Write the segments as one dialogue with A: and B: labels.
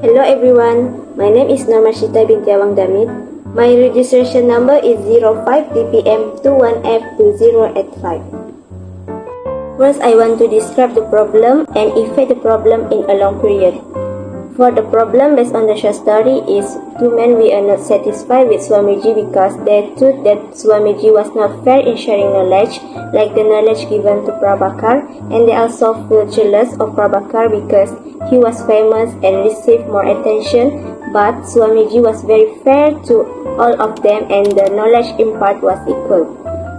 A: Hello everyone, my name is NURMASHITAH binti AWANG DAMIT. My registration number is 05DPM21F2085. First, I want to describe the problem and effect the problem in a long period. For the problem based on the short story is two men we are not satisfied with Swamiji because they thought that Swamiji was not fair in sharing knowledge like the knowledge given to Prabhakar, and they also feel jealous of Prabhakar because he was famous and received more attention, but Swamiji was very fair to all of them and the knowledge imparted was equal.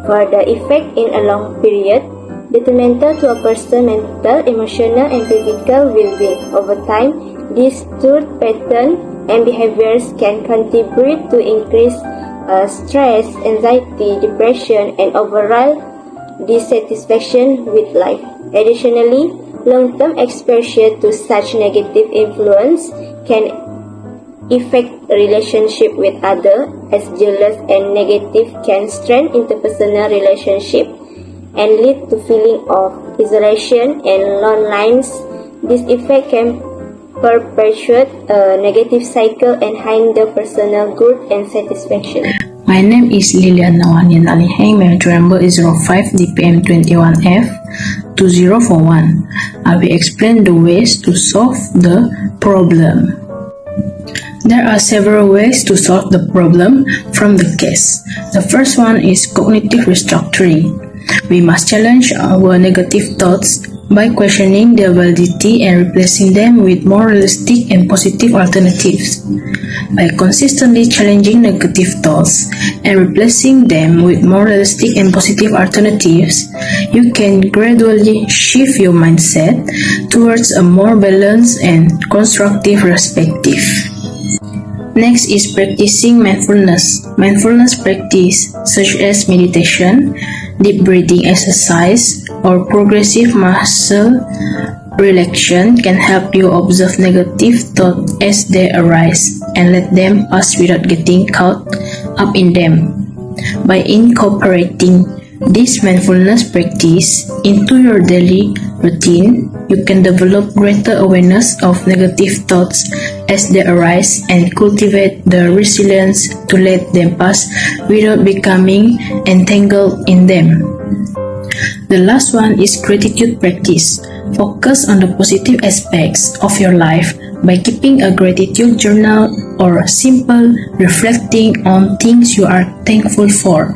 A: For the effect in a long period, detrimental to a person's mental, emotional and physical well-being. Over time, these thought patterns and behaviors can contribute to increased stress, anxiety, depression, and overall dissatisfaction with life. Additionally, long-term exposure to such negative influence can affect relationship with others, as jealous and negative can strain interpersonal relationship and lead to feeling of isolation and loneliness. This effect can perpetuate a negative cycle and hinder personal growth and satisfaction.
B: My name is LILIANNA, WANNIE LIHENG. My meter number is 05DPM21F2041. I will explain the ways to solve the problem. There are several ways to solve the problem from the case. The first one is cognitive restructuring. We must challenge our negative thoughts by questioning their validity and replacing them with more realistic and positive alternatives. By consistently challenging negative thoughts and replacing them with more realistic and positive alternatives, you can gradually shift your mindset towards a more balanced and constructive perspective. Next is practicing mindfulness. Mindfulness practice such as meditation, deep breathing exercise, or progressive muscle relaxation can help you observe negative thoughts as they arise and let them pass without getting caught up in them. By incorporating this mindfulness practice into your daily routine, you can develop greater awareness of negative thoughts as they arise and cultivate the resilience to let them pass without becoming entangled in them. The last one is gratitude practice. Focus on the positive aspects of your life by keeping a gratitude journal or simple reflecting on things you are thankful for.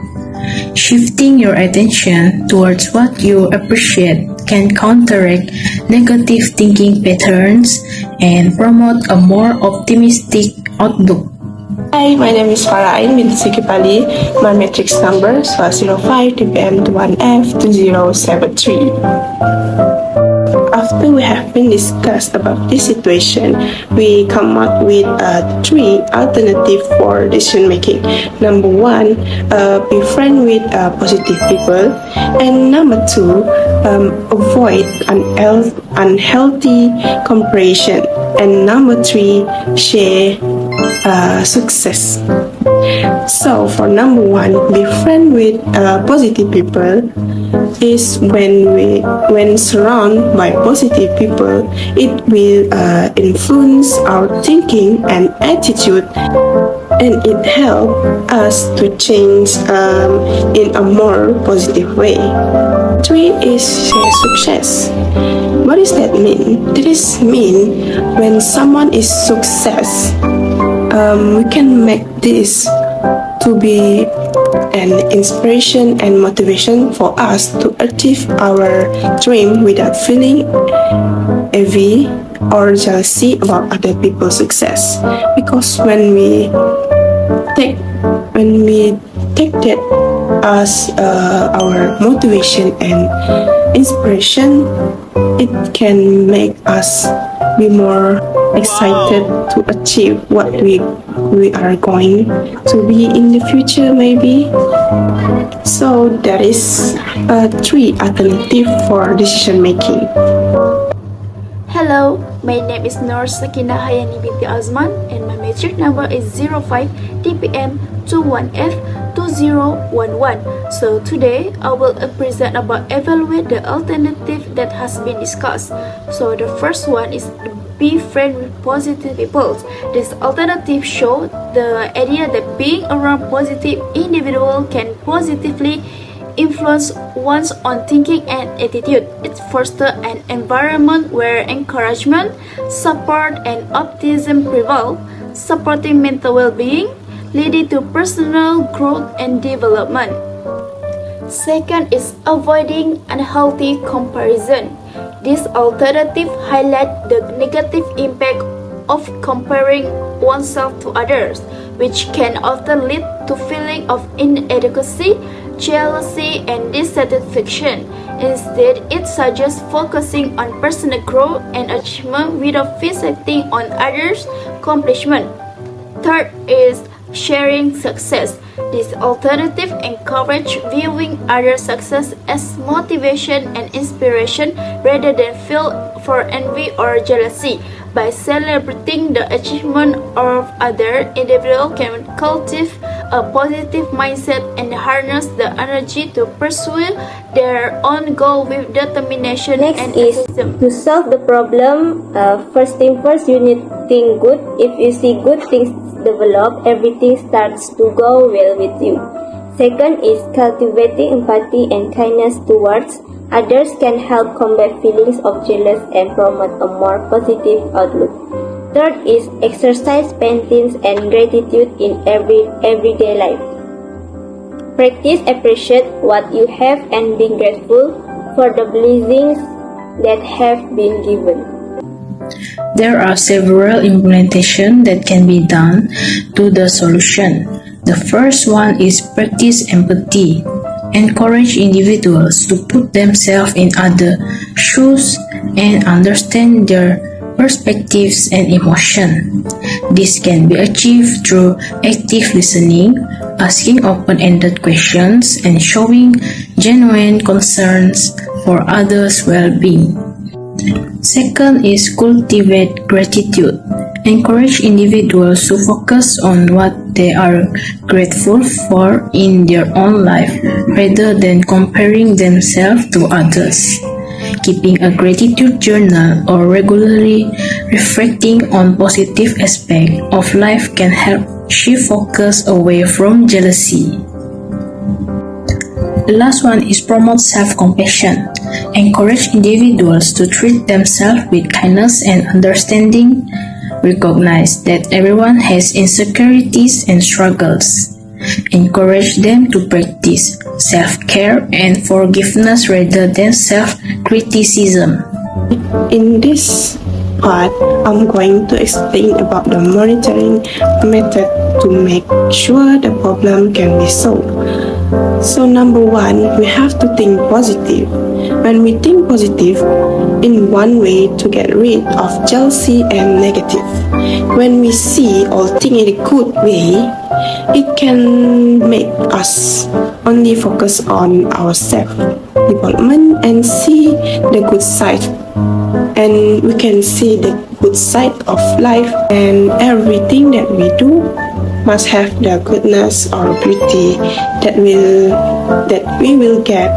B: Shifting your attention towards what you appreciate can counteract negative thinking patterns and promote a more optimistic outlook.
C: Hi, my name is Farah binti Zulkipali. My matrix number is 05DPM1F2073. After we have been discussed about this situation, we come up with three alternatives for decision making. Number one, be friend with positive people, and number two, avoid unhealthy comparison, and number three, share success. So for number one, be friend with positive people is when surrounded by positive people, it will influence our thinking and attitude, and it helps us to change in a more positive way. Three is share success. What does that mean? This mean when someone is success, we can make this to be an inspiration and motivation for us to achieve our dream without feeling envy or jealousy about other people's success. Because when we take that as our motivation and inspiration, it can make us be more excited to achieve what we are going to be in the future, maybe. So there is three alternatives for decision making.
D: Hello, my name is SAKINAH HAYANI binti AZMAN, and my matric number is 05DPM21F2011. So today I will present about evaluate the alternative that has been discussed. So the first one is be friends with positive people. This alternative shows the idea that being around positive individuals can positively influence one's own thinking and attitude. It fosters an environment where encouragement, support, and optimism prevail, supporting mental well-being, leading to personal growth and development. Second is avoiding unhealthy comparison. This alternative highlights the negative impact of comparing oneself to others, which can often lead to feeling of inadequacy, jealousy, and dissatisfaction. Instead, it suggests focusing on personal growth and achievement without fixating on others' accomplishment. Third is sharing success. This alternative encourages viewing other success as motivation and inspiration rather than feel for envy or jealousy. By celebrating the achievement of other individuals can cultivate a positive mindset and harness the energy to pursue their own goal with determination
A: Next
D: and
A: is
D: enthusiasm.
A: to solve the problem. First thing first, you need to think good. If you see good things develop, everything starts to go well with you. Second is cultivating empathy and kindness towards others can help combat feelings of jealousy and promote a more positive outlook. Third is exercise patience and gratitude in everyday life. Practice appreciate what you have and be grateful for the blessings that have been given.
B: There are several implementations that can be done to the solution. The first one is practice empathy. Encourage individuals to put themselves in other shoes and understand their perspectives and emotion. This can be achieved through active listening, asking open-ended questions, and showing genuine concerns for others' well-being. Second is cultivate gratitude. Encourage individuals to focus on what they are grateful for in their own life rather than comparing themselves to others. Keeping a gratitude journal or regularly reflecting on positive aspects of life can help shift focus away from jealousy. The last one is promote self-compassion. Encourage individuals to treat themselves with kindness and understanding. Recognize that everyone has insecurities and struggles. Encourage them to practice self-care and forgiveness rather than self-criticism.
C: In this part, I'm going to explain about the monitoring method to make sure the problem can be solved. So number one, we have to think positive. When we think positive, in one way to get rid of jealousy and negative. When we see all things in a good way, it can make us only focus on our self-development and see the good side. And we can see the good side of life, and everything that we do must have the goodness or beauty that we will get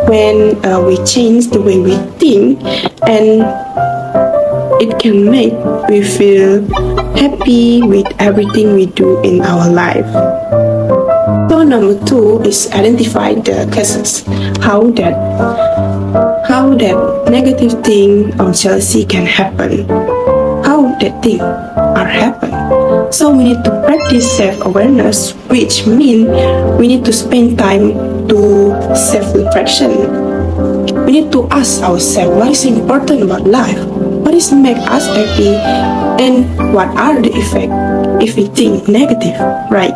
C: when we change the way we think, and it can make we feel happy with everything we do in our life. So number two is identify the causes, how that negative thing or jealousy can happen, how that thing are happen. So we need to practice self-awareness, which means we need to spend time to self-reflection. We need to ask ourselves what is important about life, what is make us happy, and what are the effects if we think negative, right?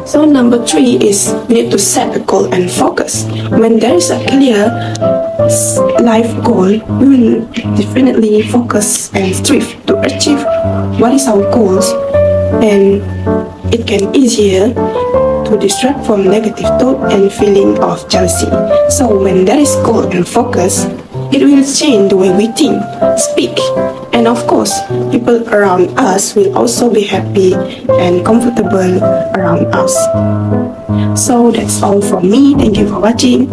C: So number three is we need to set a goal and focus. When there is a clear life goal, we will definitely focus and strive to achieve what is our goals, and it can easier to distract from negative thought and feeling of jealousy. So when there is goal and focus, it will change the way we think, speak, and of course, people around us will also be happy and comfortable around us. So that's all from me. Thank you for watching.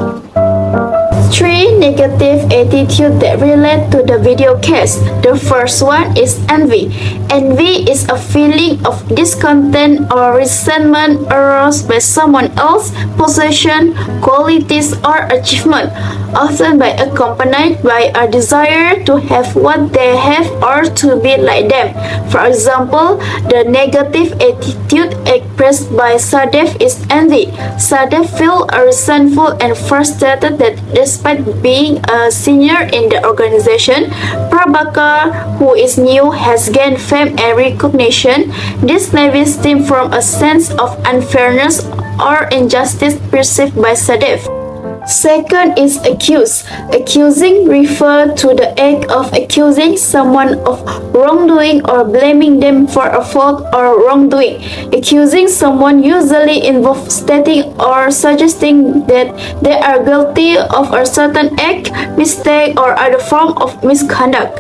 D: Three negative attitudes that relate to the video case. The first one is envy. Envy is a feeling of discontent or resentment aroused by someone else's possession, qualities, or achievement, often by accompanied by a desire to have what they have or to be like them. For example, the negative attitude expressed by Sadev is envy. Sadev feels resentful and frustrated that despite being a senior in the organization, Prabhakar, who is new, has gained fame and recognition. This may stem from a sense of unfairness or injustice perceived by Sadev. Second is accuse. Accusing refers to the act of accusing someone of wrongdoing or blaming them for a fault or wrongdoing. Accusing someone usually involves stating or suggesting that they are guilty of a certain act, mistake, or other form of misconduct.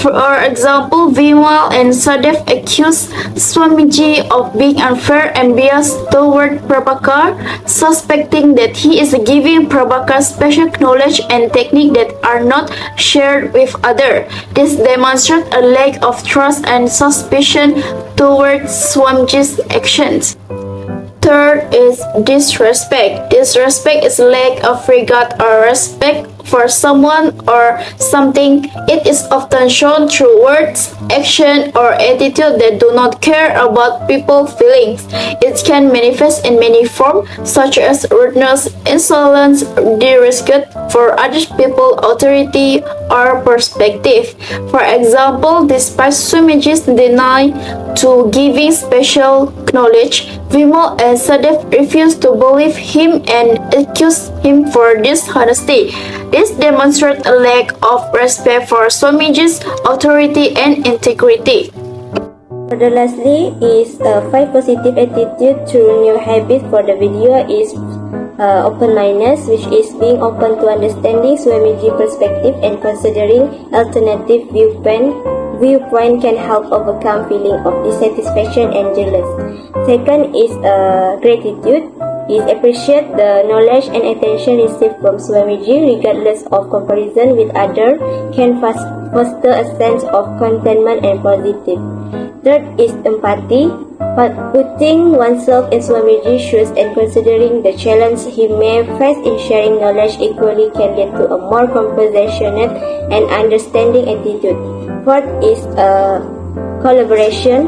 D: For example, Vimal and Sadev accused Swamiji of being unfair and biased toward Prabhakar, suspecting that he is giving Prabhakar special knowledge and technique that are not shared with others. This demonstrates a lack of trust and suspicion towards Swamiji's actions. Third is disrespect. Disrespect is lack of regard or respect for someone or something. It is often shown through words, action, or attitude that do not care about people's feelings. It can manifest in many forms, such as rudeness, insolence, disrespect for other people's authority or perspective. For example, despite Swamiji's deny to giving special knowledge, Vimal and Sadev refused to believe him and accused him for dishonesty. This demonstrates a lack of respect for Swamiji's authority and integrity.
A: The lastly is 5 positive attitude to new habit for the video is open-mindedness, which is being open to understanding Swamiji perspective and considering alternative viewpoint can help overcome feeling of dissatisfaction and jealous. Second is gratitude, is appreciate the knowledge and attention received from Swamiji regardless of comparison with others, can foster a sense of contentment and positive. Third is empathy, but putting oneself in Swamiji's shoes and considering the challenge he may face in sharing knowledge equally can lead to a more compassionate and understanding attitude. Fourth is collaboration,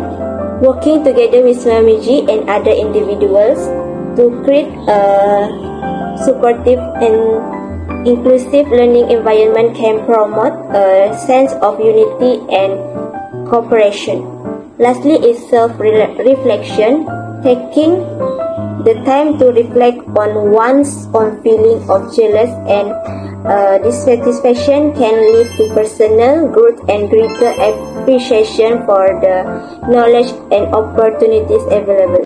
A: working together with Swamiji and other individuals to create a supportive and inclusive learning environment can promote a sense of unity and cooperation. Lastly is self-reflection, taking the time to reflect on one's own feeling of jealous and dissatisfaction can lead to personal growth and greater appreciation for the knowledge and opportunities available.